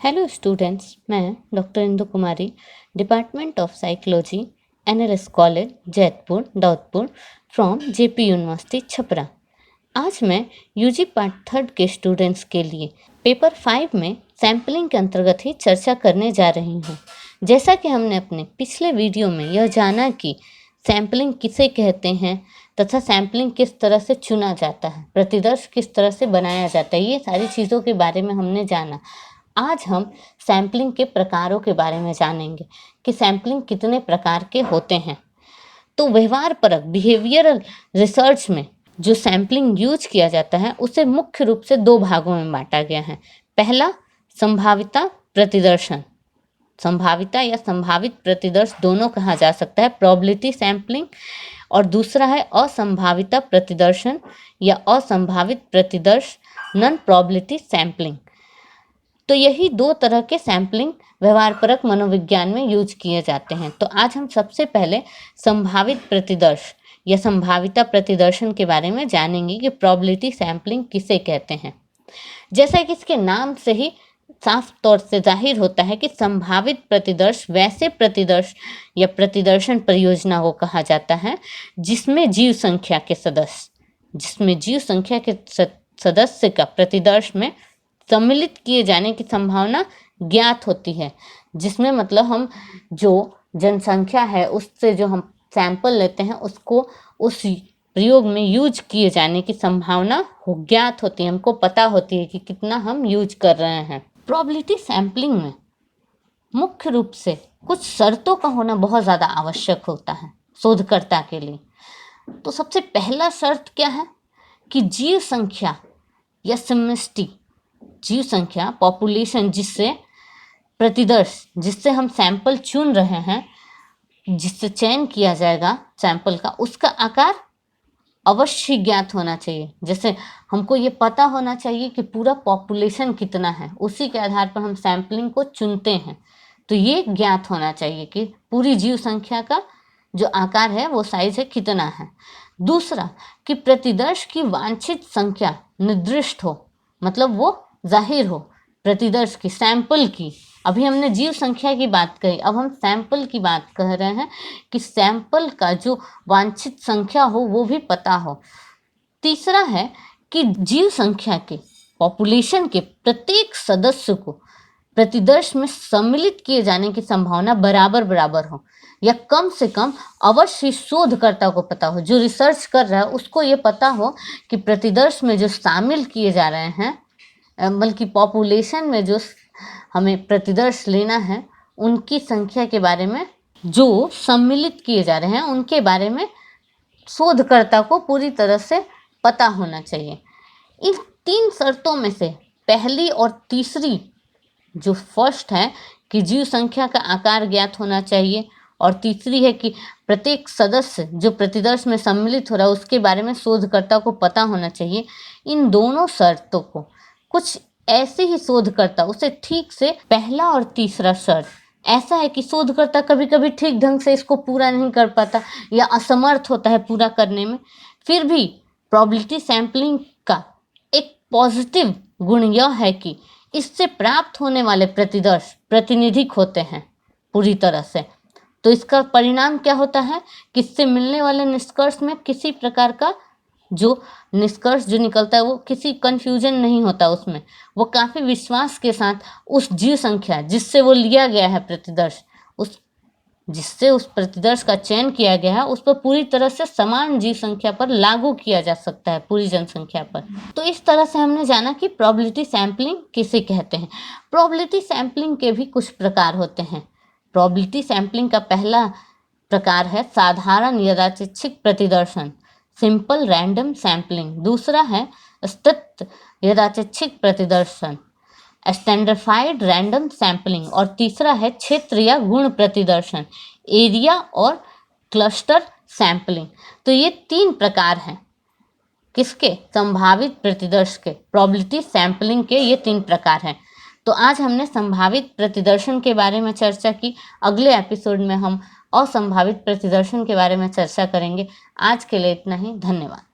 Hello students, मैं doctor Indu Kumari, department of psychology, NLS college Jaitpur Daudpur from JP university Chhapra. आज मैं UG part 3 के students के लिए पेपर 5 में सैम्पलिंग के अंतर्गत ही चर्चा करने जा रही हूँ। जैसा कि हमने अपने पिछले वीडियो में यह जाना कि सैम्पलिंग किसे कहते हैं तथा सैम्पलिंग किस तरह से चुना जाता है, प्रतिदर्श किस तरह से बनाया जाता है, ये सारी चीज़ों के बारे में हमने जाना। आज हम सैम्पलिंग के प्रकारों के बारे में जानेंगे कि सैम्पलिंग कितने प्रकार के होते हैं। तो व्यवहारपरक बिहेवियरल रिसर्च में जो सैम्पलिंग यूज किया जाता है उसे मुख्य रूप से 2 भागों में बांटा गया है। पहला, संभाविता प्रतिदर्शन। संभाविता या संभावित प्रतिदर्श दोनों कहा जा सकता है, प्रोबेबिलिटी सैम्पलिंग। और दूसरा है असंभाविता प्रतिदर्शन या असंभावित प्रतिदर्श, नॉन प्रोबेबिलिटी सैम्पलिंग। तो यही 2 तरह के सैम्पलिंग व्यवहारपरक मनोविज्ञान में यूज किए जाते हैं। तो आज हम सबसे पहले संभावित प्रतिदर्श या संभाविता प्रतिदर्शन के बारे में जानेंगे कि प्रोबेबिलिटी सैम्पलिंग किसे कहते हैं। जैसा कि इसके नाम से ही साफ तौर से जाहिर होता है कि संभावित प्रतिदर्श वैसे प्रतिदर्श या प्रतिदर्शन परियोजना को कहा जाता है जिसमें जीव संख्या के सदस्य का प्रतिदर्श में सम्मिलित किए जाने की संभावना ज्ञात होती है। जिसमें मतलब हम जो जनसंख्या है उससे जो हम सैंपल लेते हैं उसको उस प्रयोग में यूज किए जाने की संभावना ज्ञात होती है, हमको पता होती है कि कितना हम यूज कर रहे हैं। प्रोबेबिलिटी सैंपलिंग में मुख्य रूप से कुछ शर्तों का होना बहुत ज़्यादा आवश्यक होता है शोधकर्ता के लिए। तो सबसे पहला शर्त क्या है कि जीव संख्या या समष्टि, जीव संख्या पॉपुलेशन, जिससे हम सैंपल चुन रहे हैं, जिससे चयन किया जाएगा सैंपल का, उसका आकार अवश्य ज्ञात होना चाहिए। जैसे हमको ये पता होना चाहिए कि पूरा पॉपुलेशन कितना है, उसी के आधार पर हम सैंपलिंग को चुनते हैं। तो ये ज्ञात होना चाहिए कि पूरी जीव संख्या का जो आकार है वो साइज है कितना है। दूसरा कि प्रतिदर्श की वांछित संख्या निर्दिष्ट हो, मतलब वो जाहिर हो। प्रतिदर्श की, सैंपल की, अभी हमने जीव संख्या की बात कही, अब हम सैंपल की बात कह रहे हैं कि सैंपल का जो वांछित संख्या हो वो भी पता हो। तीसरा है कि जीव संख्या के, पॉपुलेशन के प्रत्येक सदस्य को प्रतिदर्श में सम्मिलित किए जाने की संभावना बराबर हो, या कम से कम अवश्य शोधकर्ता को पता हो, जो रिसर्च कर रहा है उसको ये पता हो कि प्रतिदर्श में जो शामिल किए जा रहे हैं, बल्कि पॉपुलेशन में जो हमें प्रतिदर्श लेना है उनकी संख्या के बारे में, जो सम्मिलित किए जा रहे हैं उनके बारे में शोधकर्ता को पूरी तरह से पता होना चाहिए। इन 3 शर्तों में से पहली और तीसरी, जो फर्स्ट है कि जीव संख्या का आकार ज्ञात होना चाहिए, और तीसरी है कि प्रत्येक सदस्य जो प्रतिदर्श में सम्मिलित हो रहा है उसके बारे में शोधकर्ता को पता होना चाहिए। इन दोनों शर्तों को कुछ ऐसे ही शोधकर्ता उसे ठीक से, पहला और तीसरा शर्त ऐसा है कि शोधकर्ता कभी कभी ठीक ढंग से इसको पूरा नहीं कर पाता या असमर्थ होता है पूरा करने में, फिर भी प्रोबेबिलिटी सैंपलिंग का एक पॉजिटिव गुण यह है कि इससे प्राप्त होने वाले प्रतिदर्श प्रातिनिधिक होते हैं पूरी तरह से। तो इसका परिणाम क्या होता है कि इससे मिलने वाले निष्कर्ष में किसी प्रकार का जो निष्कर्ष जो निकलता है वो किसी कंफ्यूजन नहीं होता, उसमें वो काफ़ी विश्वास के साथ उस जीव संख्या जिससे वो लिया गया है प्रतिदर्श, जिससे उस प्रतिदर्श का चयन किया गया है उस पर पूरी तरह से समान जीव संख्या पर लागू किया जा सकता है, पूरी जनसंख्या पर। तो इस तरह से हमने जाना कि प्रोबेबिलिटी सैंपलिंग किसे कहते हैं। प्रोबेबिलिटी सैंपलिंग के भी कुछ प्रकार होते हैं। प्रोबेबिलिटी सैंपलिंग का पहला प्रकार है साधारण यादृच्छिक प्रतिदर्शन, सिंपल रैंडम सैंपलिंग। दूसरा है स्थिर यादृच्छिक प्रतिदर्शन, स्टैंडर्डाइज्ड रैंडम सैंपलिंग। और तीसरा है क्षेत्र या गुण प्रतिदर्शन, एरिया और क्लस्टर सैंपलिंग। तो ये 3 प्रकार हैं किसके, संभावित प्रतिदर्श के, प्रोबेबिलिटी सैंपलिंग के ये 3 प्रकार हैं। तो आज हमने संभावित प्रतिदर्शन के बारे में चर्चा की। अगले एपिसोड में हम असंभावित प्रतिदर्शन के बारे में चर्चा करेंगे। आज के लिए इतना ही, धन्यवाद।